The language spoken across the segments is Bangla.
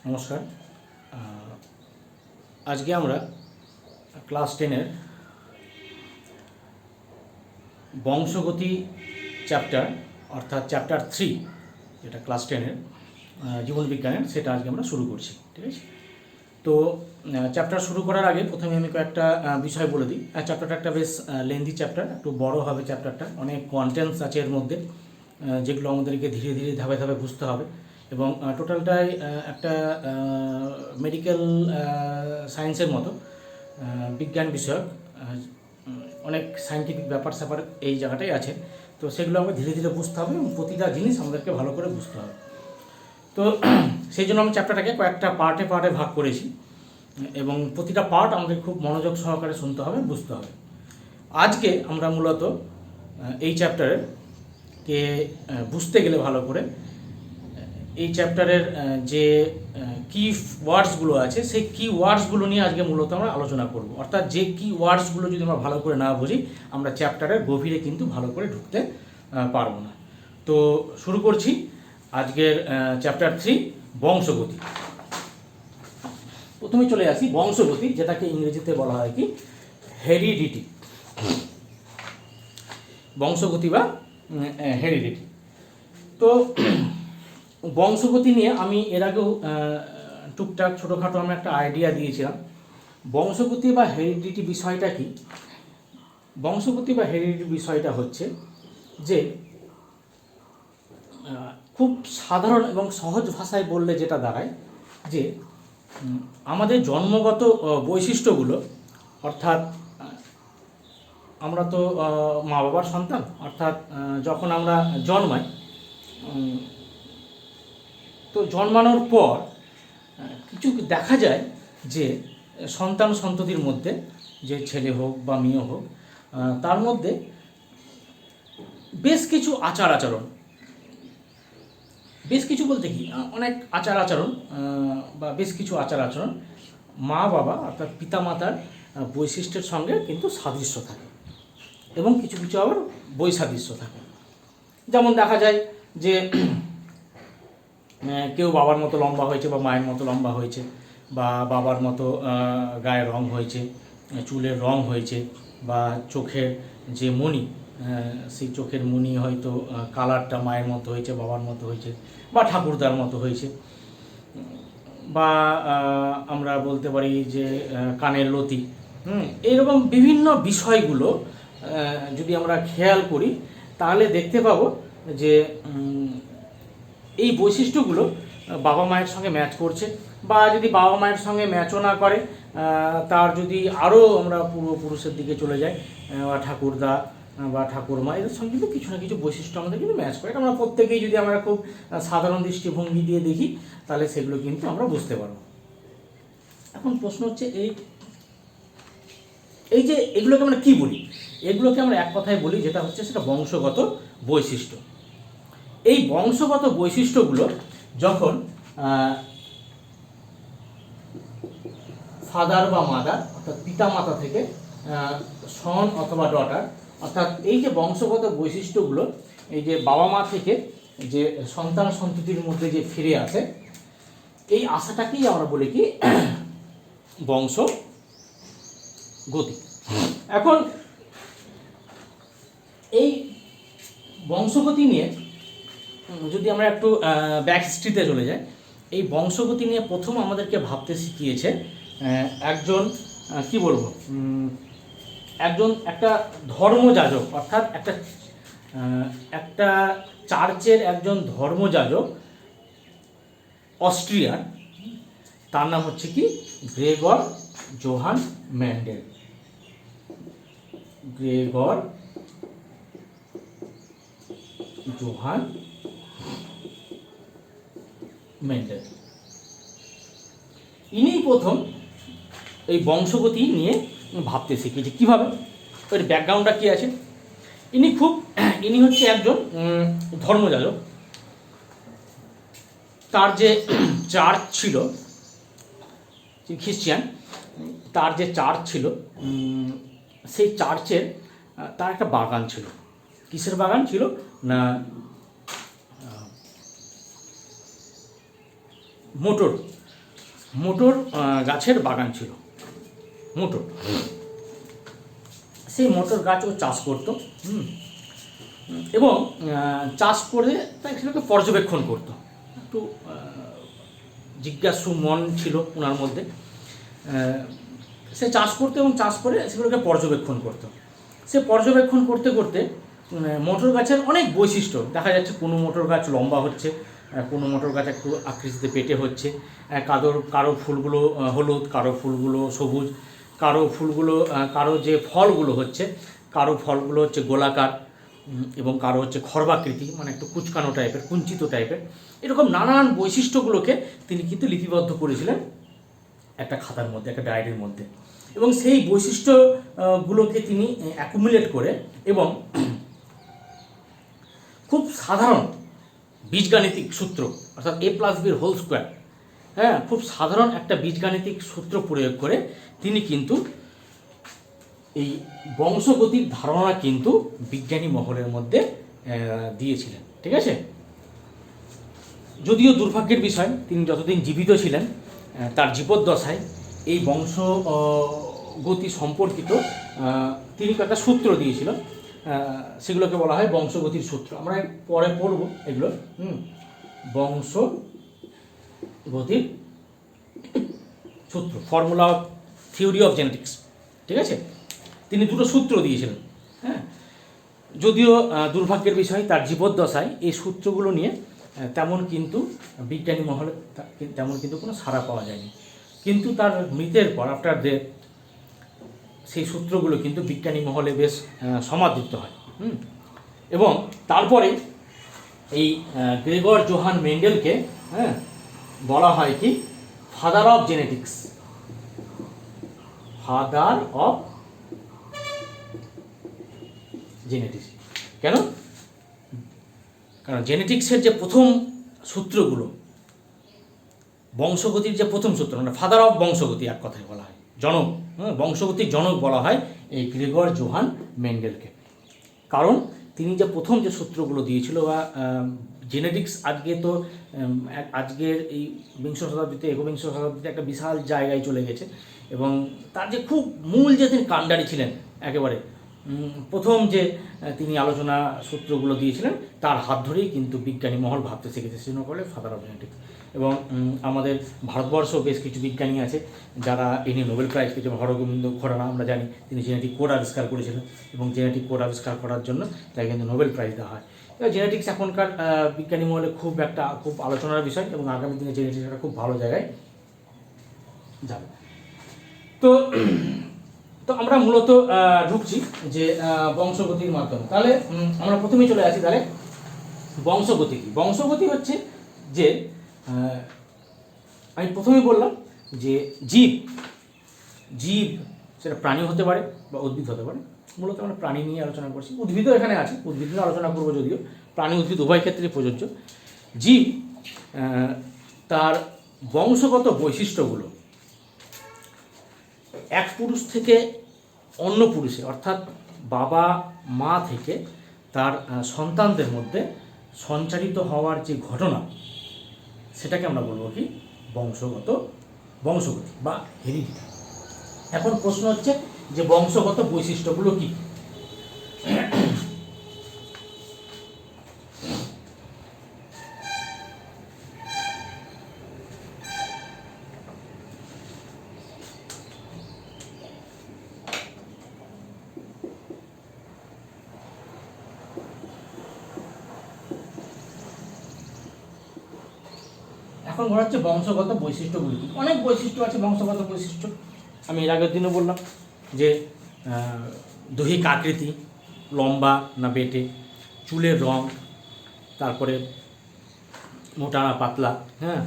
নমস্কার। আজকে আমরা ক্লাস 10-এর বংশগতি চ্যাপ্টার অর্থাৎ চ্যাপ্টার 3, যেটা ক্লাস 10-এর জীবনবিজ্ঞানের, সেটা আজকে আমরা শুরু করছি। ঠিক আছে? তো চ্যাপ্টার শুরু করার আগে প্রথমে আমি কয়েকটা বিষয় বলে দিই। চ্যাপ্টারটা একটা বেশ লেন্দি চ্যাপ্টার, একটু বড় হবে চ্যাপ্টারটা, অনেক কন্টেন্টস আছে এর মধ্যে, যেগুলো আমাদেরকে ধীরে ধীরে ধাপে ধাপে বুঝতে হবে। এবং টোটালটাই একটা মেডিকেল সায়েন্সের মতো বিজ্ঞান বিষয়ক অনেক সায়েন্টিফিক ব্যাপার স্যাপার এই জায়গাটাই আছে। তো সেগুলো আমাকে ধীরে ধীরে বুঝতে হবে এবং প্রতিটা জিনিস আমাদেরকে ভালো করে বুঝতে হবে। তো সেই জন্য আমি চ্যাপ্টারটাকে কয়েকটা পার্টে ভাগ করেছি এবং প্রতিটা পার্ট আমাদের খুব মনোযোগ সহকারে শুনতে হবে, বুঝতে হবে। আজকে আমরা মূলত এই চ্যাপ্টারের কে বুঝতে গেলে ভালো করে এই চ্যাপ্টারের যে কি ওয়ার্ডসগুলো আছে সেই কি ওয়ার্ডসগুলো নিয়ে আজকে মূলত আমরা আলোচনা করব। অর্থাৎ যে কি ওয়ার্ডসগুলো যদি আমরা ভালো করে না বুঝি, আমরা চ্যাপ্টারের গভীরে কিন্তু ভালো করে ঢুকতে পারবো না। তো শুরু করছি আজকের চ্যাপ্টার 3, বংশগতি। প্রথমে চলে আসি বংশগতি, যেটাকে ইংরেজিতে বলা হয় কি হেরিডিটি। বংশগতি বা হেরিডিটি। তো বংশগতি নিয়ে আমি এর আগেও টুকটাক ছোটোখাটো আমি একটা আইডিয়া দিয়েছিলাম। বংশগতি বা হেরিডিটি বিষয়টা কি? বংশগতি বা হেরিডিটি বিষয়টা হচ্ছে যে খুব সাধারণ এবং সহজ ভাষায় বললে যেটা দাঁড়ায় যে আমাদের জন্মগত বৈশিষ্ট্যগুলো, অর্থাৎ আমরা তো মা বাবার সন্তান, অর্থাৎ যখন আমরা জন্মাই, তো জন্মানোর পর কিছু দেখা যায় যে সন্তান সন্ততির মধ্যে, যে ছেলে হোক বা মেয়ে হোক, তার মধ্যে বেশ কিছু আচরণ, বেশ কিছু বলতে কি অনেক আচরণ বা বেশ কিছু আচরণ মা বাবা অর্থাৎ পিতামাতার বৈশিষ্ট্যের সঙ্গে কিন্তু সাদৃশ্য থাকে এবং কিছু কিছু আবার বৈসাদৃশ্য থাকে। যেমন দেখা যায় যে কেউ বাবার মতো লম্বা হয়েছে বা মায়ের মতো লম্বা হয়েছে, বা বাবার মতো গায়ের রং হয়েছে, চুলের রং হয়েছে, বা চোখের যে মণি, সেই চোখের মণি হয়তো কালারটা মায়ের মতো হয়েছে, বাবার মতো হয়েছে, বা ঠাকুরদার মতো হয়েছে, বা আমরা বলতে পারি যে কানের লতি। এইরকম বিভিন্ন বিষয়গুলো যদি আমরা খেয়াল করি তাহলে দেখতে পাবো যে এই বৈশিষ্ট্যগুলো বাবা মায়ের সঙ্গে ম্যাচ করছে, বা যদি বাবা মায়ের সঙ্গে ম্যাচও না করে, তার যদি আরও আমরা পূর্বপুরুষের দিকে চলে যাই, বা ঠাকুরদা বা ঠাকুরমা, এদের সঙ্গে কিন্তু কিছু না কিছু বৈশিষ্ট্য আমাদের কিন্তু ম্যাচ করে। এটা আমরা প্রত্যেকেই যদি আমরা খুব সাধারণ দৃষ্টিভঙ্গি দিয়ে দেখি তাহলে সেগুলো কিন্তু আমরা বুঝতে পারবো। এখন প্রশ্ন হচ্ছে এই যে এগুলোকে আমরা কী বলি? এগুলোকে আমরা এক কথায় বলি, যেটা হচ্ছে সেটা বংশগত বৈশিষ্ট্য। এই বংশগত বৈশিষ্ট্যগুলো যখন ফাদার বা মাদার অর্থাৎ পিতা মাতা থেকে সন অথবা ডটার, অর্থাৎ এই যে বংশগত বৈশিষ্ট্যগুলো এই যে বাবা মা থেকে যে সন্তান সন্ততির মধ্যে যে ফিরে আসে, এই আশাটাকেই আমরা বলি কি বংশগতি। এখন এই বংশগতি নিয়ে যদি আমরা একটু ব্যাক হিস্ট্রিতে চলে যাই, এই বংশগতি নিয়ে প্রথম আমাদেরকে ভাবতে শিখিয়েছে একজন কি বলবো একটা ধর্মযাজক, অর্থাৎ একটা চার্চের একজন ধর্মযাজক, অস্ট্রিয়ান। তার নাম হচ্ছে কি Gregor Johann Mendel. Gregor Johann Mendel, ইনি প্রথম এই বংশগতি নিয়ে ভাবতে শিখিয়েছে। কীভাবে? এর ব্যাকগ্রাউন্ডটা কী আছে? ইনি হচ্ছে একজন ধর্মযাজক। তার যে চার্চ ছিল, খ্রিস্টান, তার যে চার্চ ছিল, সেই চার্চের তার একটা বাগান ছিল। কিসের বাগান ছিল না মোটর মোটর গাছের বাগান ছিল, মোটর, সেই মোটর গাছ ও চাষ করতো। এবং চাষ করে তাই সেটাকে পর্যবেক্ষণ করতো। একটু জিজ্ঞাসু মন ছিল ওনার মধ্যে। সে চাষ করতো এবং চাষ করে সেগুলোকে পর্যবেক্ষণ করতো। সে পর্যবেক্ষণ করতে করতে মোটর গাছের অনেক বৈশিষ্ট্য দেখা যাচ্ছে। কোনো মোটর গাছ লম্বা হচ্ছে, কোনো মোটর গাছ একটু আকৃতিতে পেটে হচ্ছে, কারো ফুলগুলো হলুদ, কারো ফুলগুলো সবুজ, কারো যে ফলগুলো হচ্ছে, কারো ফলগুলো হচ্ছে গোলাকার এবং কারো হচ্ছে খর্বাকৃতি, মানে একটু কুচকানো টাইপের, কুঞ্চিত টাইপের। এরকম নানান বৈশিষ্ট্যগুলোকে তিনি কিন্তু লিপিবদ্ধ করেছিলেন একটা খাতার মধ্যে, একটা ডায়েরির মধ্যে। এবং সেই বৈশিষ্ট্যগুলোকে তিনি অ্যাকুমুলেট করে এবং খুব সাধারণ বীজগাণিতিক সূত্র, অর্থাৎ A+B² হ্যাঁ, খুব সাধারণ একটা বীজগাণিতিক সূত্র প্রয়োগ করে তিনি কিন্তু এই বংশগতির ধারণা কিন্তু বিজ্ঞানী মহলের মধ্যে দিয়েছিলেন। ঠিক আছে, যদিও দুর্ভাগ্যের বিষয় তিনি যতদিন জীবিত ছিলেন তার জীবদ্দশায় এই বংশগতি সম্পর্কিত তিনি কয়েকটা সূত্র দিয়েছিল, সেগুলোকে বলা হয় বংশগতির সূত্র। আমরা পরে পড়ব এগুলো। বংশগতির সূত্র, formula of theory of genetics. ঠিক আছে, তিনি দুটো সূত্র দিয়েছিলেন। হ্যাঁ, যদিও দুর্ভাগ্যের বিষয় তার জীবদ্দশায় এই সূত্রগুলো নিয়ে তেমন কিন্তু বিজ্ঞানী মহলে তেমন কিন্তু কোনো সাড়া পাওয়া যায়নি। কিন্তু তার মৃতের পর, আফটার ডেথ, সেই সূত্রগুলো কিন্তু বিজ্ঞানী মহলে বেশ সমাদৃত হয়। এবং তারপরে এই গ্রেগর জোহান মেন্ডেলকে বলা হয় কি father of genetics, father of genetics. কেন? কারণ জেনেটিক্সের যে প্রথম সূত্রগুলো, বংশগতির যে প্রথম সূত্র, মানে ফাদার অফ বংশগতি এক কথায় বলা হয়, জনক, বংশগতির জনক বলা হয় এই গ্রেগর জোহান মেন্ডেলকে। কারণ তিনি যে প্রথম যে সূত্রগুলো দিয়েছিল, বা জেনেটিক্স আজকের এই বিংশ শতাব্দীতে, একবিংশ শতাব্দীতে একটা বিশাল জায়গায় চলে গেছে। এবং তার যে খুব মূল যে তিনি কাণ্ডারি ছিলেন, একেবারে প্রথম যে তিনি আলোচনা সূত্রগুলো দিয়েছিলেন, তার হাত ধরেই কিন্তু বিজ্ঞানী মহল ভাবতে শিখেছে, সেজন্য বলে ফাদার অফ জেনেটিক্স। এবং আমাদের ভারতবর্ষেও বেশ কিছু বিজ্ঞানী আছে যারা এই নিয়ে নোবেল প্রাইজ পেয়েছে। হরগোবিন্দ খোরানা আমরা জানি, তিনি জেনেটিক কোড আবিষ্কার করেছিলেন, এবং জেনেটিক কোড আবিষ্কার করার জন্য তাকে কিন্তু নোবেল প্রাইজ দেওয়া হয়। এবার জেনেটিক্স এখনকার বিজ্ঞানী মহলে খুব আলোচনার বিষয়, এবং আগামী দিনে জেনেটিক্স একটা খুব ভালো জায়গায় যাবে। তো আমরা মূলত ঢুকছি যে বংশগতির মাধ্যমে। তাহলে আমরা প্রথমেই চলে আসি। তাহলে বংশগতি কি? বংশগতি হচ্ছে যে আমি প্রথমেই বললাম যে জীব সেটা প্রাণী হতে পারে বা উদ্ভিদ হতে পারে। মূলত আমরা প্রাণী নিয়ে আলোচনা করছি, উদ্ভিদও এখানে আছে, উদ্ভিদ নিয়ে আলোচনা করবো, যদিও প্রাণী উদ্ভিদ উভয় ক্ষেত্রে প্রযোজ্য। জীব তার বংশগত বৈশিষ্ট্যগুলো এক পুরুষ থেকে অন্য পুরুষে, অর্থাৎ বাবা মা থেকে তার সন্তানদের মধ্যে সঞ্চারিত হওয়ার যে ঘটনা, সেটাকে আমরা বলবো কি বংশগতি বা হেরিডিটি। এখন প্রশ্ন হচ্ছে যে বংশগত বৈশিষ্ট্যগুলো কি? এখন বলা হচ্ছে বংশগত বৈশিষ্ট্যগুলি। অনেক বৈশিষ্ট্য আছে বংশগত বৈশিষ্ট্য। আমি এর আগের দিনও বললাম যে দৈহিক আকৃতি, লম্বা না বেটে, চুলের রং, তারপরে মোটা না পাতলা, হ্যাঁ,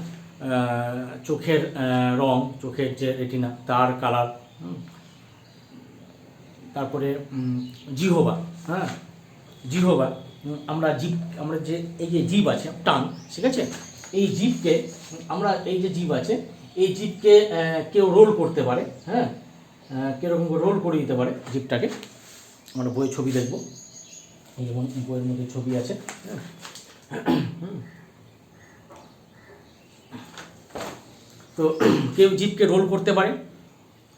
চোখের রং, চোখের যে রেটিনা তার কালার, তারপরে জিহ্বা, হ্যাঁ, জিহ্বা, আমরা যে এই যে জীব আছে টাং, ঠিক আছে, এই জীবকে আমরা, এই যে জীব আছে এই জীবকে কেউ রোল করতে পারে, হ্যাঁ, কীরকম রোল করে দিতে পারে জীবটাকে। আমরা বইয়ের ছবি দেখব, এই যেমন বইয়ের মধ্যে ছবি আছে, তো কেউ জীবকে রোল করতে পারে,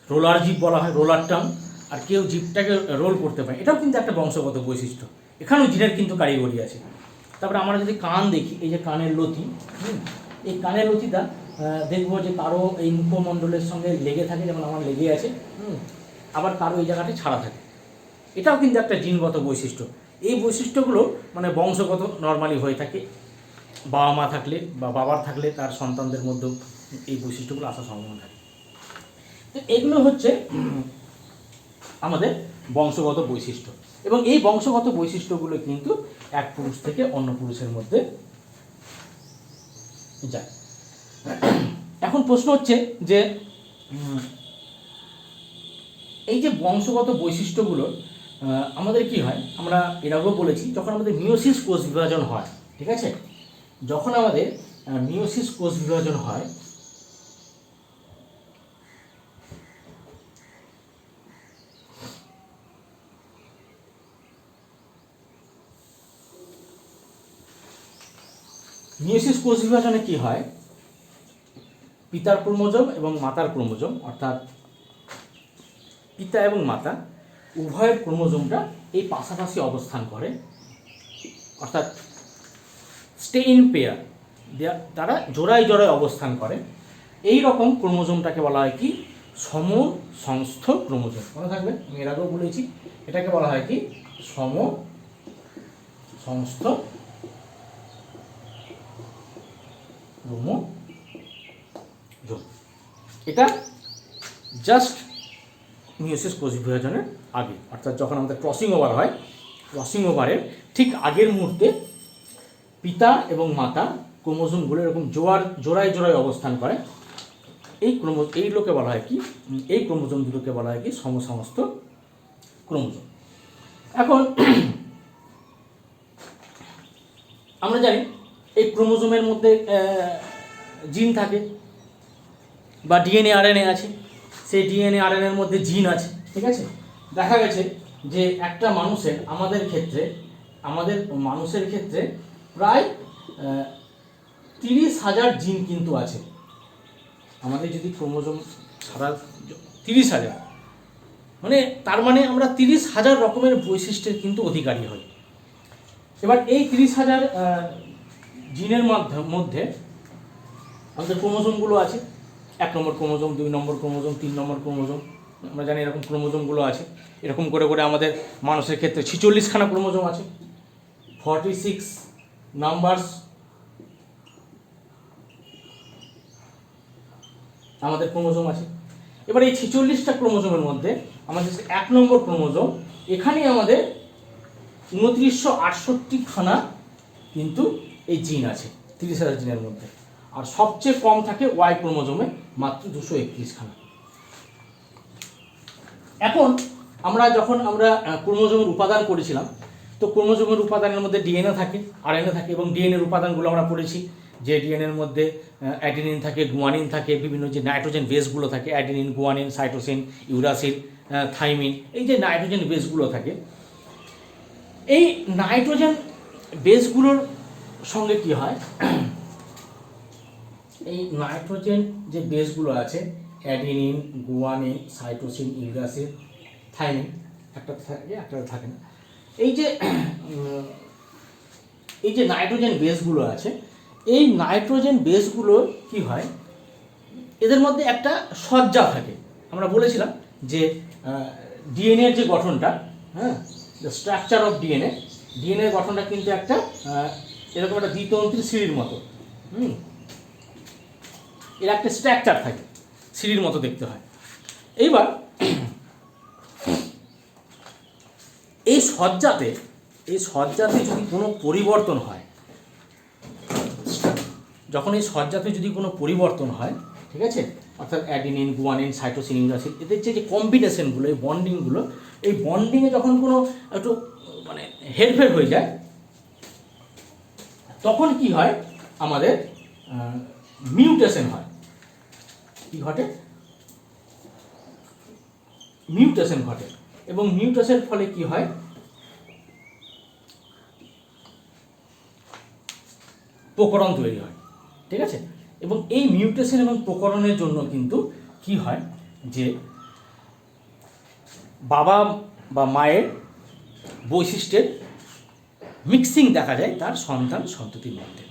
রোলার জীব বলা হয়, রোলার টাং, আর কেউ জীবটাকে রোল করতে পারে, এটাও কিন্তু একটা বংশগত বৈশিষ্ট্য। এখানেও জিনের কিন্তু কারিগরি আছে। তারপরে আমরা যদি কান দেখি, এই যে কানের লতি, এই কানের লতিটা দেখবো যে কারো এই মুখমণ্ডলের সঙ্গে লেগে থাকে, যেমন আমার লেগে আছে, আবার কারো এই জায়গাটি ছাড়া থাকে, এটাও কিন্তু একটা জিনগত বৈশিষ্ট্য। এই বৈশিষ্ট্যগুলো মানে বংশগত নর্মালি হয়ে থাকে, বাবা মা থাকলে বা বাবার থাকলে তার সন্তানদের মধ্যেও এই বৈশিষ্ট্যগুলো আসার সম্ভাবনা থাকে। তো এগুলো হচ্ছে আমাদের বংশগত বৈশিষ্ট্য, এবং এই বংশগত বৈশিষ্ট্যগুলো কিন্তু এক পুরুষ থেকে অন্য পুরুষের মধ্যে যায়। এখন প্রশ্ন হচ্ছে যে এই যে বংশগত বৈশিষ্ট্যগুলো আমাদের কি হয়, আমরা এর আগেও বলেছি, যখন আমাদের মিয়োসিস কোষ বিভাজন হয়, ঠিক আছে, যখন আমাদের মিয়োসিস কোষ বিভাজন হয়, মিয়োসিস কোষ বিভাজনে কি হয়, পিতার ক্রোমোজোম এবং মাতার ক্রোমোজোম, অর্থাৎ পিতা এবং মাতা উভয়ের ক্রোমোজোমটা এই পাশাপাশি অবস্থান করে, অর্থাৎ স্টে ইন পেয়ার, তারা জোড়ায় জোড়ায় অবস্থান করে। এই রকম ক্রোমোজোমটাকে বলা হয় কি, সমসংস্থ ক্রোমোজোম। মনে থাকবে, আমি এর আগেও বলেছি, এটাকে বলা হয় কি, সমসংস্থ ক্রোমোজোম। এটা জাস্ট মিয়োসিস কোষ বিভাজনের আগে, অর্থাৎ যখন আমাদের ক্রসিং ওভার হয়, ক্রসিং ওভারের ঠিক আগের মুহূর্তে পিতা এবং মাতা ক্রোমোজোমগুলো এরকম জোড়ায় জোড়ায় অবস্থান করে। এইগুলোকে বলা হয় কি, এই ক্রোমোজোমগুলোকে বলা হয় কি, সমসমস্ত ক্রোমোজোম। এখন আমরা জানি এই ক্রোমোজোমের মধ্যে জিন থাকে বা ডিএনএ আরএনএ আছে, সেই ডিএনএ আরএনএর মধ্যে জিন আছে, ঠিক আছে। দেখা গেছে যে একটা মানুষের, আমাদের মানুষের ক্ষেত্রে প্রায় 30,000 জিন কিন্তু আছে। আমাদের যদি ক্রোমোজোম ছাড়া 30,000, মানে তার মানে আমরা 30,000 রকমের বৈশিষ্ট্যের কিন্তু অধিকারী হই। এবার এই 30,000 জিনের মধ্যে আমাদের ক্রোমোজোমগুলো আছে, 1 নম্বর ক্রোমোজোম, 2 নম্বর ক্রোমোজোম, 3 নম্বর ক্রোমোজোম, আমরা জানি এরকম ক্রোমোজোমগুলো আছে। এরকম করে করে আমাদের মানুষের ক্ষেত্রে 46খানা ক্রোমোজোম আছে, 46 নাম্বারস আমাদের ক্রোমোজোম আছে। এবার এই 46টা ক্রোমোজোমের মধ্যে আমাদের 1 নম্বর ক্রোমোজোম, এখানে আমাদের 2968খানা কিন্তু এই জিন আছে 30,000 জিনের মধ্যে, আর সবচেয়ে কম থাকে ওয়াই ক্রোমোজোমে, মাত্র 231খানা। এখন যখন আমরা ক্রোমোজোমের উপাদান করেছিলাম, তো ক্রোমোজোমের উপাদানের মধ্যে ডিএনএ থাকে, আরএনএ থাকে, এবং ডিএনএর উপাদানগুলো আমরা পড়েছি যে ডিএনএর মধ্যে অ্যাডিনিন থাকে, গুয়ানিন থাকে, বিভিন্ন যে নাইট্রোজেন বেসগুলো থাকে, অ্যাডিনিন, গুয়ানিন, সাইটোসিন, ইউরাসিন, থাইমিন, এই যে নাইট্রোজেন বেসগুলো থাকে, এই নাইট্রোজেন বেসগুলোর সঙ্গে কি হয়, এই নাইট্রোজেন যে বেসগুলো আছে, অ্যাডিনিন, গুয়ানিন, সাইটোসিন, ইউরাসিন, থাইমিন, একটা থাকে একটা থাকে না, এই যে নাইট্রোজেন বেসগুলো আছে, এই নাইট্রোজেন বেসগুলো কি হয়, এদের মধ্যে একটা সজ্জা থাকে। আমরা বলেছিলাম যে ডিএনএর যে গঠনটা, হ্যাঁ, দ্য স্ট্রাকচার অফ ডিএনএর গঠনটা কিন্তু একটা এরকম একটা দ্বিতন্ত্রী সিঁড়ির মতো, এর একটা স্ট্রাকচার থাকে, সিঁড়ির মতো দেখতে হয়। এইবার এই সজ্জাতে যদি কোনো পরিবর্তন হয়, যখন এই সজ্জাতে যদি কোনো পরিবর্তন হয়, ঠিক আছে, অর্থাৎ অ্যাডিনিন, গুয়ানিন, সাইটোসিন, ইউরাসিন, এদের যে কম্বিনেশনগুলো, এই বন্ডিংগুলো, এই বন্ডিংয়ে যখন কোনো একটু মানে হেরফের হয়ে যায়, তখন কি হয়, আমাদের মিউটেশন হয়। কি ঘটে? মিউটেশন ঘটে, এবং মিউটেশনের ফলে কি হয়, প্রকরণ তৈরি হয়, ঠিক আছে। এবং এই মিউটেশন এবং প্রকরণের জন্য কিন্তু কি হয় যে বাবা বা মায়ের বৈশিষ্ট্যের মিক্সিং দেখা যায় তার সন্তান সন্ততির মধ্যে।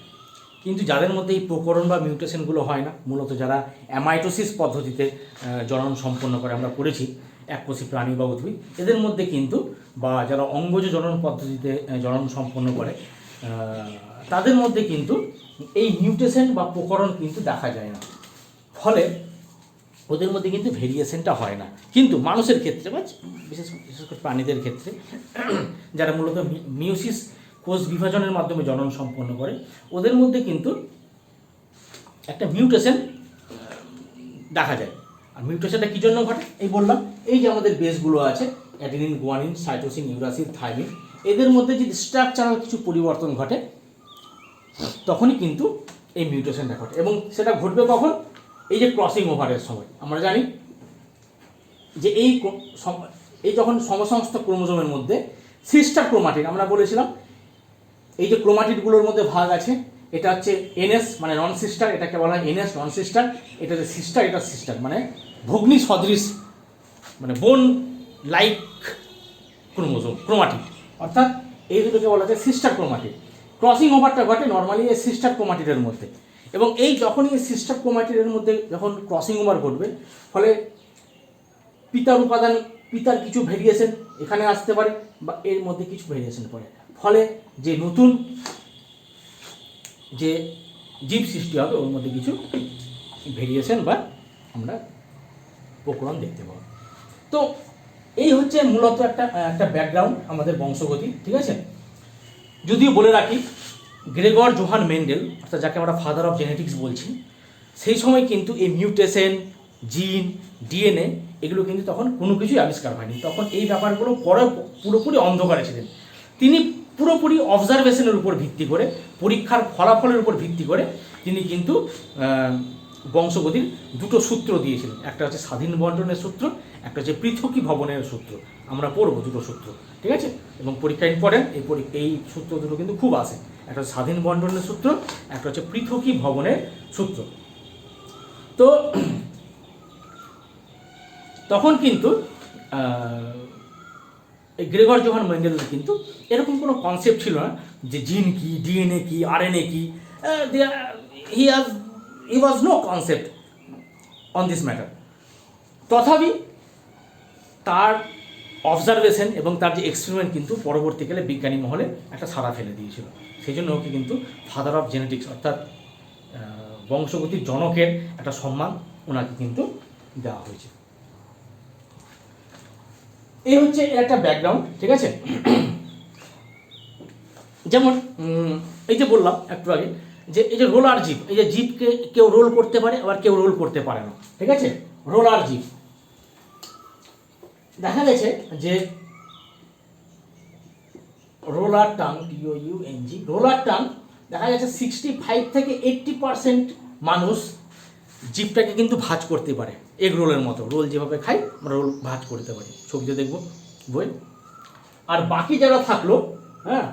কিন্তু যাদের মধ্যে এই প্রকরণ বা মিউটেশনগুলো হয় না, মূলত যারা অ্যামাইটোসিস পদ্ধতিতে জনন সম্পন্ন করে, আমরা পড়েছি এককোষী প্রাণী বা উদ্ভিদ, এদের মধ্যে কিন্তু, বা যারা অঙ্গজ জনন পদ্ধতিতে জনন সম্পন্ন করে তাদের মধ্যে কিন্তু এই মিউটেশন বা প্রকরণ কিন্তু দেখা যায় না। ফলে ওদের মধ্যে কিন্তু ভেরিয়েশনটা হয় না। কিন্তু মানুষের ক্ষেত্রে বা বিশেষ করে প্রাণীদের ক্ষেত্রে যারা মূলত মিওসিস কোষ বিভাজনের মাধ্যমে জনন সম্পন্ন করে, ওদের মধ্যে কিন্তু একটা মিউটেশন দেখা যায়। আর মিউটেশনটা কী জন্য ঘটে? এই বললাম, এই যে আমাদের বেসগুলো আছে অ্যাডিনিন, গুয়ানিন, সাইটোসিন, ইউরাসিন, থাইমিন, এদের মধ্যে যদি স্ট্রাকচারাল কিছু পরিবর্তন ঘটে তখনই কিন্তু এই মিউটেশনটা ঘটে। এবং সেটা ঘটবে কখন? এই যে ক্রসিং ওভারের সময়। আমরা জানি যে এই যখন সমসংস্থ ক্রোমোজোমের মধ্যে সিস্টার ক্রোমাটিড, আমরা বলেছিলাম এই যে ক্রোমাটিডগুলোর মধ্যে ভাগ আছে, এটা হচ্ছে এনএস মানে নন সিস্টার, এটাকে বলা হয় এনএস নন সিস্টার, এটা হচ্ছে সিস্টার, এটা সিস্টার মানে ভগ্নী সদৃশ মানে বোন লাইক ক্রোমোজোম ক্রোমাটিড, অর্থাৎ এই দুটোকে বলা যায় সিস্টার ক্রোমাটিড। ক্রসিং ওভারটা ঘটে নর্মালি এই সিস্টার ক্রোমাটিডের মধ্যে। এবং এই যখনই এই সিস্টার ক্রোমাটিডের মধ্যে যখন ক্রসিং ওভার ঘটবে, ফলে পিতার উপাদান, পিতার কিছু ভেরিয়েশন এখানে আসতে পারে বা এর মধ্যে কিছু ভেরিয়েশন পড়ে, ফলে যে নতুন যে জীব সৃষ্টি হবে ওর মধ্যে কিছু ভেরিয়েশন বা আমরা প্রকরণ দেখতে পাবো। তো এই হচ্ছে মূলত একটা ব্যাকগ্রাউন্ড আমাদের বংশগতি, ঠিক আছে। যদিও বলে রাখি, গ্রেগর জোহান মেন্ডেল, অর্থাৎ যাকে আমরা ফাদার অফ জেনেটিক্স বলছি, সেই সময় কিন্তু এই মিউটেশন, জিন, ডিএনএ এগুলো কিন্তু তখন কোনো কিছুই আবিষ্কার হয়নি। তখন এই ব্যাপারগুলো পুরোপুরি অন্ধকারে ছিলেন। তিনি পুরোপুরি অবজারভেশনের উপর ভিত্তি করে, পরীক্ষার ফলাফলের উপর ভিত্তি করে তিনি কিন্তু বংশগতির দুটো সূত্র দিয়েছিলেন। একটা হচ্ছে স্বাধীন বণ্টনের সূত্র, একটা হচ্ছে পৃথকী ভবনের সূত্র। আমরা পড়বো দুটো সূত্র, ঠিক আছে। এবং পরীক্ষা ইম্পর্টেন্ট, এই সূত্র দুটো কিন্তু খুব আসে। একটা হচ্ছে স্বাধীন বণ্টনের সূত্র, একটা হচ্ছে পৃথকী ভবনের সূত্র। তো তখন কিন্তু এই গ্রেগর জোহান মেন্ডেলের কিন্তু এরকম কোনো কনসেপ্ট ছিল না যে জিন কি, ডিএনএ কি, আরএনএ কি, he was no concept on this matter. তথাপি তার অবজারভেশন এবং তার যে এক্সপেরিমেন্ট কিন্তু পরবর্তীকালে বিজ্ঞানী মহলে একটা সাড়া ফেলে দিয়েছিল। সেই জন্য ওকে কিন্তু ফাদার অফ জেনেটিক্স অর্থাৎ বংশগতির জনকের একটা সম্মান ওনাকে কিন্তু দেওয়া হয়েছে। এই হচ্ছে একটা ব্যাকগ্রাউন্ড, ঠিক আছে। যেমন এই যে বললাম একটু আগে যে এই যে রোলার জিপ, এই যে জিপকে কেউ রোল করতে পারে আবার কেউ রোল করতে পারে না, ঠিক আছে। রোলার জিপ দেখা গেছে যে roller tongue, TOUNG, roller tongue দেখা গেছে 65 থেকে 80% মানুষ জিপটাকে কিন্তু ভাঁজ করতে পারে, এগ রোলের মতো। রোল যেভাবে খাই আমরা রোল ভাঁজ করতে পারি, ছবিতে দেখবো বই। আর বাকি যারা থাকলো, হ্যাঁ,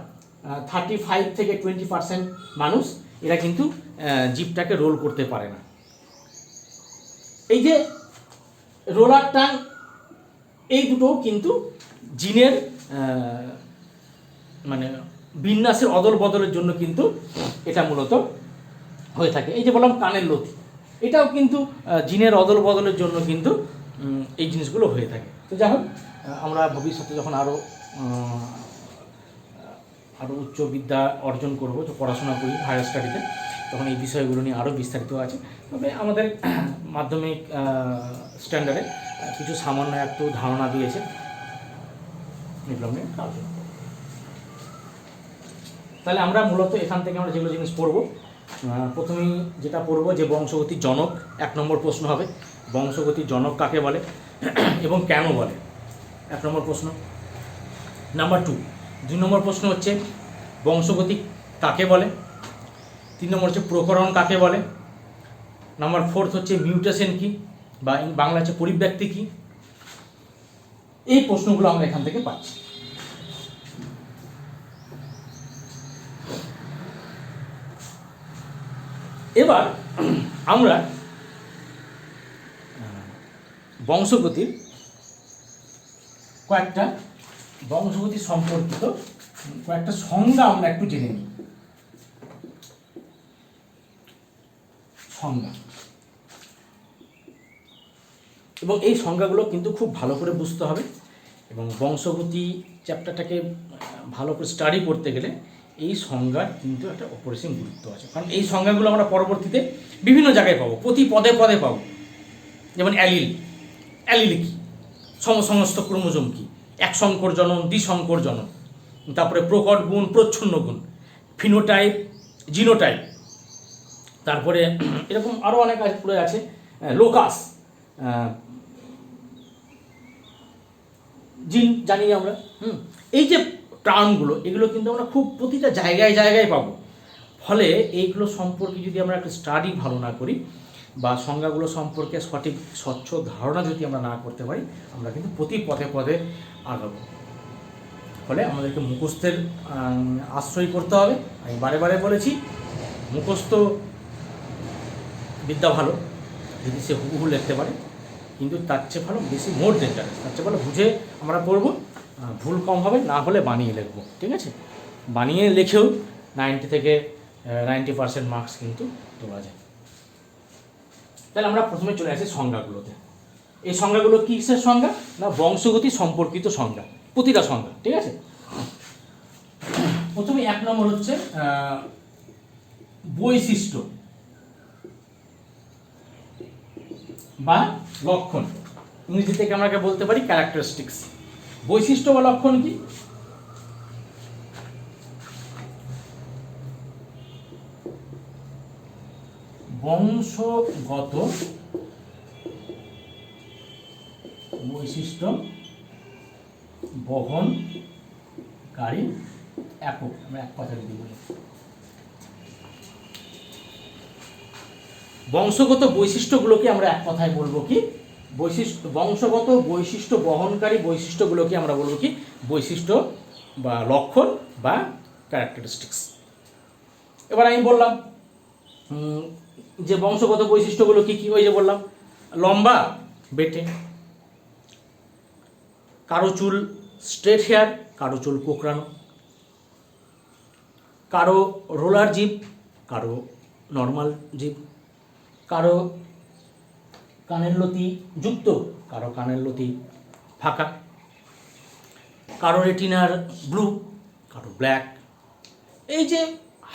35 থেকে 20% মানুষ, এরা কিন্তু জিপটাকে রোল করতে পারে না। এই যে রোলার টাং, এই দুটো কিন্তু জিনের মানে বিন্যাসের অদল বদলের জন্য কিন্তু এটা মূলত হয়ে থাকে। এই যে বললাম কানের লতি, এটাও কিন্তু জিনের অদল বদলের জন্য কিন্তু এই জিনিসগুলো হয়ে থাকে। তো যাই হোক, আমরা ভবিষ্যতে যখন আরও উচ্চ বিদ্যা অর্জন করব, তো পড়াশোনা করি হায়ার স্টাডিতে, তখন এই বিষয়গুলো নিয়ে আরও বিস্তারিত আছে। তবে আমাদের মাধ্যমিক স্ট্যান্ডার্ডে কিছু সামান্য একটু ধারণা দিয়েছে এগুলো নিয়ে আলোচনা করব। তাহলে আমরা মূলত এখান থেকে আমরা যেগুলো জিনিস পড়ব, প্রথমেই যেটা পড়ব যে বংশগতির জনক, 1 নম্বর প্রশ্ন হবে বংশগতির জনক কাকে বলে এবং কেন বলে, 1 নম্বর প্রশ্ন। নাম্বার 2 নম্বর প্রশ্ন হচ্ছে বংশগতি কাকে বলে, 3 নম্বর হচ্ছে প্রকরণ কাকে বলে, নাম্বার 4 হচ্ছে মিউটেশন কি বা বাংলা হচ্ছে পরিব্যক্তি কি। এই প্রশ্নগুলো আমরা এখান থেকে পাচ্ছি। এবার আমরা বংশগতির কয়েকটা বংশগতি সম্পর্কিত কয়েকটা সংজ্ঞা আমরা একটু জেনে নিই। সংজ্ঞা, এবং এই সংজ্ঞাগুলো কিন্তু খুব ভালো করে বুঝতে হবে, এবং বংশগতি চ্যাপ্টারটাকে ভালো করে স্টাডি করতে গেলে এই সংজ্ঞার কিন্তু একটা অপরিসীম গুরুত্ব আছে। কারণ এই সংজ্ঞাগুলো আমরা পরবর্তীতে বিভিন্ন জায়গায় পাবো, প্রতি পদে পদে পাবো। যেমন অ্যালিল, অ্যালিল কি, সমসমস্ত ক্রোমোজোম কি, এক সংকর জনন, দ্বিসংকর জনন, তারপরে প্রকট গুণ, প্রচ্ছন্ন গুণ, ফিনোটাইপ, জিনোটাইপ, তারপরে এরকম আরও অনেক আছে, লোকাস, জিন জানি আমরা। এই যে টার্মগুলো, এগুলো কিন্তু আমরা খুব প্রতিটা জায়গায় জায়গায় পাবো। ফলে এইগুলো সম্পর্কে যদি আমরা একটা স্টাডি ভালো না করি, বা সংজ্ঞাগুলো সম্পর্কে সঠিক স্বচ্ছ ধারণা যদি আমরা না করতে পারি, আমরা কিন্তু প্রতি পদে পদে আগাবো। ফলে আমাদেরকে মুখস্থের আশ্রয় করতে হবে। আমি বারে বারে বলেছি, মুখস্থ বিদ্যা ভালো যদি সে হুবহু লিখতে পারে, কিন্তু তার চেয়ে ভালো বেশি মোর ডেঞ্জারাস, তার চেয়ে ভালো বুঝে আমরা পড়বো, ভুল কম হবে, না হলে বানিয়ে লিখবো। ঠিক আছে, বানিয়ে লিখেও 90 থেকে 90% মার্কস কিন্তু তোলা যায়। তাহলে আমরা প্রথমে চলে আসি সংজ্ঞাগুলোতে। এই সংজ্ঞাগুলো কিসের সংজ্ঞা? না, বংশগতি সম্পর্কিত সংজ্ঞা, প্রতিটা সংজ্ঞা। ঠিক আছে, প্রথমে 1 নম্বর হচ্ছে বৈশিষ্ট্য বা লক্ষণ। ইংরেজি থেকে আমরা বলতে পারি ক্যারেক্টারিস্টিক্স। বৈশিষ্ট্য বা লক্ষণ কি? বংশগত বৈশিষ্ট্য বহনকারী একক। আমরা এক কথা যদি বলি, বংশগত বৈশিষ্ট্যগুলোকে আমরা এক কথায় বলবো কি? বৈশিষ্ট্য। বংশগত বৈশিষ্ট্য বহনকারী বৈশিষ্ট্যগুলোকে আমরা বলবো কি? বৈশিষ্ট্য বা লক্ষণ বা ক্যারেক্টারিস্টিক্স। এবার আমি বললাম যে বংশগত বৈশিষ্ট্যগুলো কি কি? ওই যে বললাম, লম্বা বেটে, কারো চুল স্ট্রেট হেয়ার, কারো চুল কোঁকড়ানো, কারো রোলার জিভ, কারো নর্মাল জিভ, কারো কানের লতি যুক্ত, কারো কানের লতি ফাঁকা, কারো রেটিনার ব্লু, কারো ব্ল্যাক। এই যে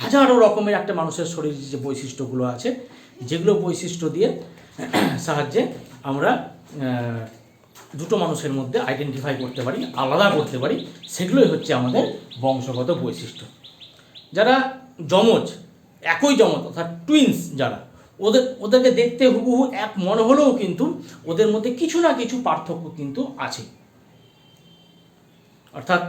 হাজারো রকমের একটা মানুষের শরীরে যে বৈশিষ্ট্যগুলো আছে, যেগুলো বৈশিষ্ট্য দিয়ে সাহায্যে আমরা দুটো মানুষের মধ্যে আইডেন্টিফাই করতে পারি, আলাদা করতে পারি, সেগুলোই হচ্ছে আমাদের বংশগত বৈশিষ্ট্য। যারা যমজ, একই যমজ অর্থাৎ টুইন্স যারা, ওদেরকে দেখতে হুবহু এক মনে হলেও কিন্তু ওদের মধ্যে কিছু না কিছু পার্থক্য কিন্তু আছে। অর্থাৎ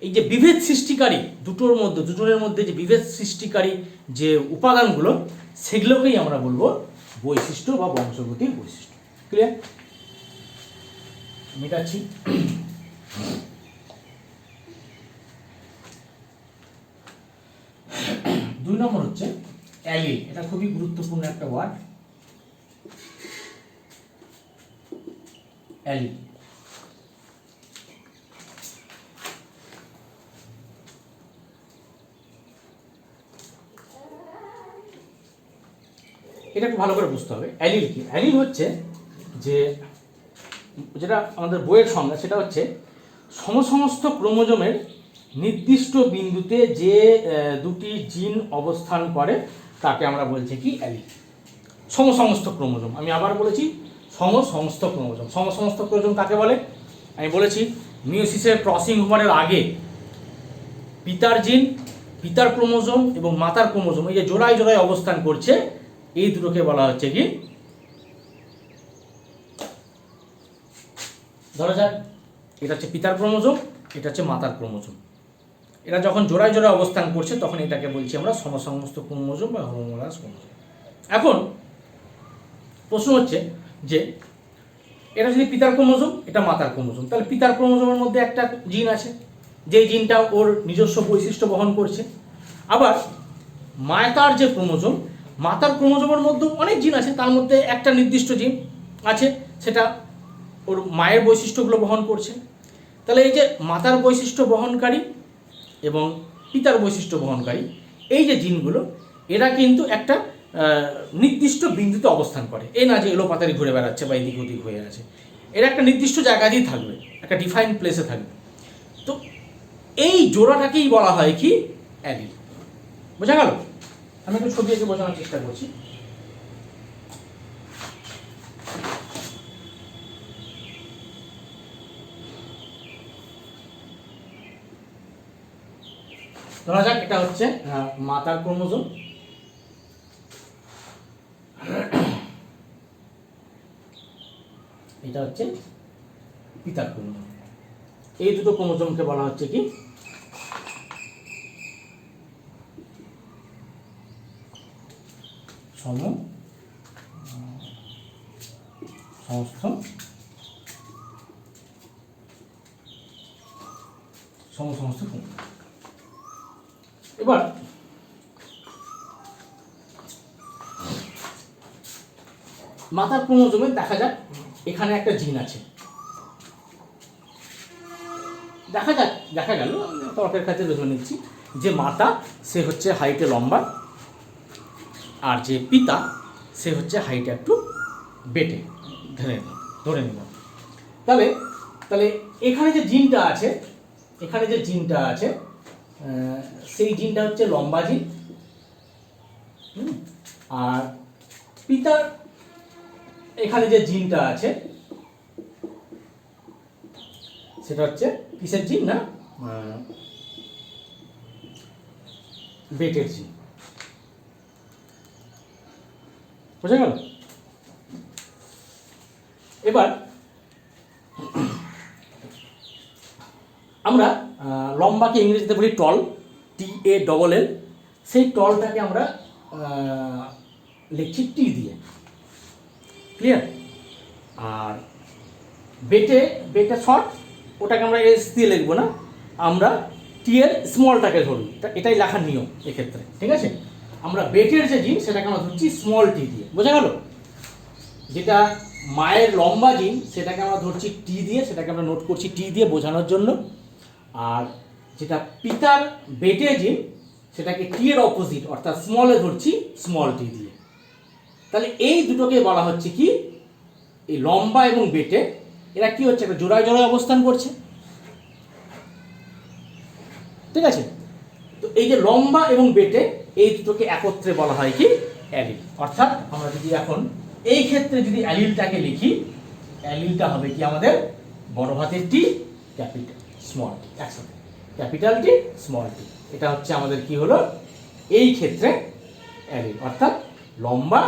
এই যে বিভেদ সৃষ্টিকারী দুজনের মধ্যে যে বিভেদ সৃষ্টিকারী যে উপাদানগুলো, সেগুলোকেই আমরা বলবো বৈশিষ্ট্য বা বংশগতির বৈশিষ্ট্য। ক্লিয়ার? মেটাচ্ছি। 2 নম্বর হচ্ছে অ্যালিল। এটা খুবই গুরুত্বপূর্ণ একটা ওয়ার্ড, অ্যালিল। এটা একটু ভালো করে বুঝতে হবে। অ্যালিল কি? অ্যালিল হচ্ছে যে, যেটা আমাদের বইয়ের সংজ্ঞা, সেটা হচ্ছে সমস্ত ক্রোমোজোমের নির্দিষ্ট বিন্দুতে যে দুটি জিন অবস্থান করে তাকে আমরা বলছি কি? অ্যালিল। সমস্ত ক্রোমোজোম, আমি আবার বলেছি সমস্ত ক্রোমোজোম। সমস্ত ক্রোমোজোম কাকে বলে? আমি বলেছি মিওসিসের ক্রসিং ওভারের আগে পিতার জিন, পিতার ক্রোমোজোম এবং মাতার ক্রোমোজোম, এই যে জোড়ায় জোড়ায় অবস্থান করছে, এই দুটোকে বলা হচ্ছে কি? ধরা যাক এটা হচ্ছে পিতার ক্রোমোজোম, এটা হচ্ছে মাতার ক্রোমোজোম। এরা যখন জোড়ায় জোড়ায় অবস্থান করছে তখন এটাকে বলছি আমরা সমস্ত ক্রোমোজোম বা হোমোলোগাস ক্রোমোজোম। এখন প্রশ্ন হচ্ছে যে এটা যদি পিতার ক্রোমোজোম, এটা মাতার ক্রোমোজোম, তাহলে পিতার ক্রোমোজোমের মধ্যে একটা জিন আছে, যেই জিনটা ওর নিজস্ব বৈশিষ্ট্য বহন করছে। আবার মাতার যে ক্রোমোজোম, মাতার ক্রোমোজোমের মধ্যে অনেক জিন আছে, তার মধ্যে একটা নির্দিষ্ট জিন আছে সেটা ওর মায়ের বৈশিষ্ট্যগুলো বহন করছে। তাহলে এই যে মাতার বৈশিষ্ট্য বহনকারী এবং পিতার বৈশিষ্ট্য বহনকারী এই যে জিনগুলো, এরা কিন্তু একটা নির্দিষ্ট বিন্দুতে অবস্থান করে। এই না যে এলোপাতারি ঘুরে বেড়াচ্ছে বা এদিক ওদিক হয়ে আছে, এরা একটা নির্দিষ্ট জায়গাতেই থাকবে, একটা ডিফাইন প্লেসে থাকবে। তো এই জোড়াটাকেই বলা হয় কি অ্যালিল। বোঝা গেল? আমি একটু ছবি এঁকে বোঝানোর চেষ্টা করছি। ধরা যাক এটা হচ্ছে মাতার ক্রোমোজোম, এটা হচ্ছে পিতার ক্রোমোজোম। এই দুটো ক্রোমোজোমকে বলা হচ্ছে কি সমসমস্ত ক্রোমোজোম। এবার মাতার ক্রোমোজোমে দেখা যাক এখানে একটা জিন আছে, দেখা গেল তর্কের কাছে ধরে নিচ্ছি যে মাতা সে হচ্ছে হাইটে লম্বা, আর যে পিতা সে হচ্ছে হাইটে একটু বেটে, ধরে নিল। তাহলে এখানে যে জিনটা আছে সেই জিনটা হচ্ছে লম্বা জিন, আর পিতার এখানে যে জিনটা আছে সেটা হচ্ছে কিসের জিন না বেটের জিন। বুঝা গেল? এবার আমরা লম্বাকে ইংরেজিতে বলি টল, TALL। সেই টলটাকে আমরা লিখছি টি দিয়ে, ক্লিয়ার? আর বেটে শর্ট, ওটাকে আমরা এস দিয়ে লিখবো না, আমরা টি এর স্মলটাকে ধরবো, এটাই লেখার নিয়ম এক্ষেত্রে, ঠিক আছে? আমরা বেটের যে জিন সেটাকে আমরা ধরছি স্মল টি দিয়ে। বোঝা গেল? যেটা মায়ের লম্বা জিন সেটাকে আমরা ধরছি টি দিয়ে, সেটাকে আমরা নোট করছি টি দিয়ে বোঝানোর জন্য। আর যেটা পিতার বেটে জিন সেটাকে টি এর অপোজিট অর্থাৎ স্মলে ধরছি স্মল টি দিয়ে। তাহলে এই দুটোকে বলা হচ্ছে কি, এই লম্বা এবং বেটে এরা কি হচ্ছে, একটা জোড়ায় অবস্থান করছে, ঠিক আছে? তো এই যে লম্বা এবং বেটে এই দুটোকে একত্রে বলা হয় কি অ্যালিল। অর্থাৎ আমরা যদি এখন এই ক্ষেত্রে যদি অ্যালিলটাকে লিখি, অ্যালিলটা হবে কি আমাদের বড় হাতের টি, ক্যাপিটাল স্মল টি, একসাথে ক্যাপিটাল টি স্মল টি। এটা হচ্ছে আমাদের কি হলো এই ক্ষেত্রে অ্যালিল, অর্থাৎ লম্বা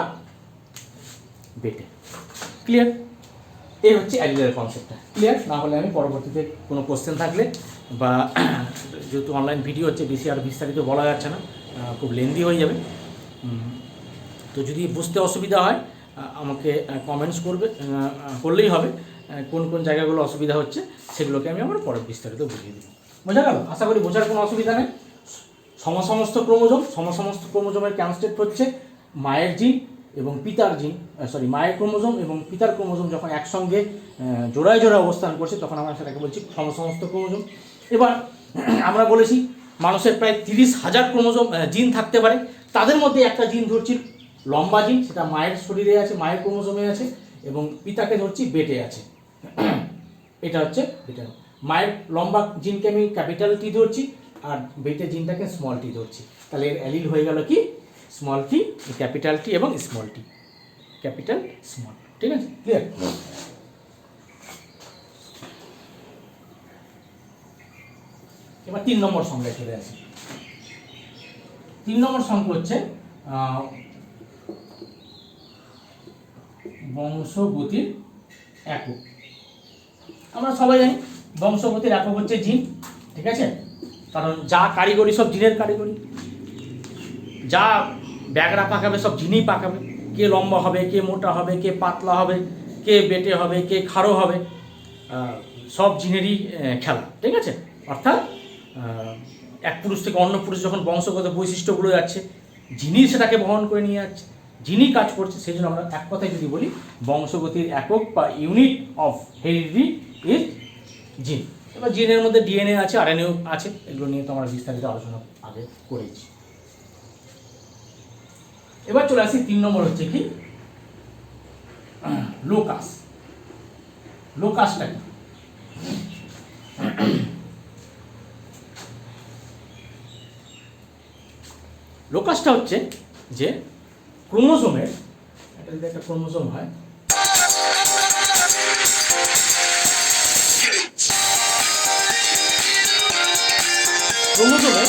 বেটে। ক্লিয়ার? এই হচ্ছে অ্যালিলের কনসেপ্টটা। ক্লিয়ার? না হলে আমি পরবর্তীতে কোনো কোশ্চেন থাকলে বা যেহেতু অনলাইন ভিডিও হচ্ছে বেশি আর বিস্তারিত বলা যাচ্ছে না, খুব লেন্দি হয়ে যাবে। তো যদি বুঝতে অসুবিধা হয় আমাকে কমেন্টস করলেই হবে, কোন জায়গাগুলো অসুবিধা হচ্ছে সেগুলোকে আমি আবার পরে বিস্তারিত বুঝিয়ে দেবো। বোঝা গেল? আশা করি বোঝার কোনো অসুবিধা নেই। সমসমস্ত ক্রোমোজোমের কনসেপ্ট হচ্ছে মায়ের জিন এবং পিতার জিন, মায়ের ক্রোমোজোম এবং পিতার ক্রোমোজোম যখন একসঙ্গে জোড়ায় অবস্থান করছে তখন আমরা সেটাকে বলছি সমসমস্ত ক্রোমোজোম। এবার আমরা বলেছি মানুষের প্রায় 30,000 ক্রোমোজোম জিন থাকতে পারে, তাদের মধ্যে একটা জিন ধরছি লম্বা জিন, সেটা মায়ের শরীরে আছে, মায়ের ক্রোমোজোমে আছে, এবং পিতাকে ধরছি বেটে আছে। এটা হচ্ছে এটা, মায়ের লম্বা জিনকে আমি ক্যাপিটাল টি ধরছি আর বেটে জিনটাকে স্মল টি ধরছি। তাহলে এর অ্যালিল হয়ে গেল কি স্মল টি, ক্যাপিটাল টি এবং স্মল টি, ক্যাপিটাল স্মল। ঠিক আছে? ক্লিয়ার? এবার 3 নম্বর সংখ্যায় চলে আসি। 3 নম্বর সংখ্যা হচ্ছে বংশগতির একক। আমরা সবাই জানি বংশগতির একক হচ্ছে জিন, ঠিক আছে? কারণ যা কারিগরি সব জিনের কারিগরি, যা ব্যাগরা পাকাবে সব জিনই পাকাবে। কে লম্বা হবে, কে মোটা হবে, কে পাতলা হবে, কে বেটে হবে, কে খাড়ো হবে, সব জিনেরই খেলা, ঠিক আছে? অর্থাৎ এক পুরুষ থেকে অন্য পুরুষ যখন বংশগত বৈশিষ্ট্যগুলো যাচ্ছে, যিনি সেটাকে বহন করে নিয়ে যাচ্ছে, যিনি কাজ করছে, সেই জন্য আমরা এক কথায় যদি বলি বংশগতির একক বা ইউনিট অফ হেরিডিটি ইজ জিন। এবার জিনের মধ্যে ডিএনএ আছে, আরএনএ আছে, এগুলো নিয়ে তো আমরা বিস্তারিত আলোচনা আগে করেছি। এবার চলে আসি 3 নম্বর হচ্ছে কি লোকাস। লোকাসটা কি? লোকাসটা হচ্ছে যে ক্রোমোজোমের, এটা যদি একটা ক্রোমোজোম হয়, ক্রোমোজোমের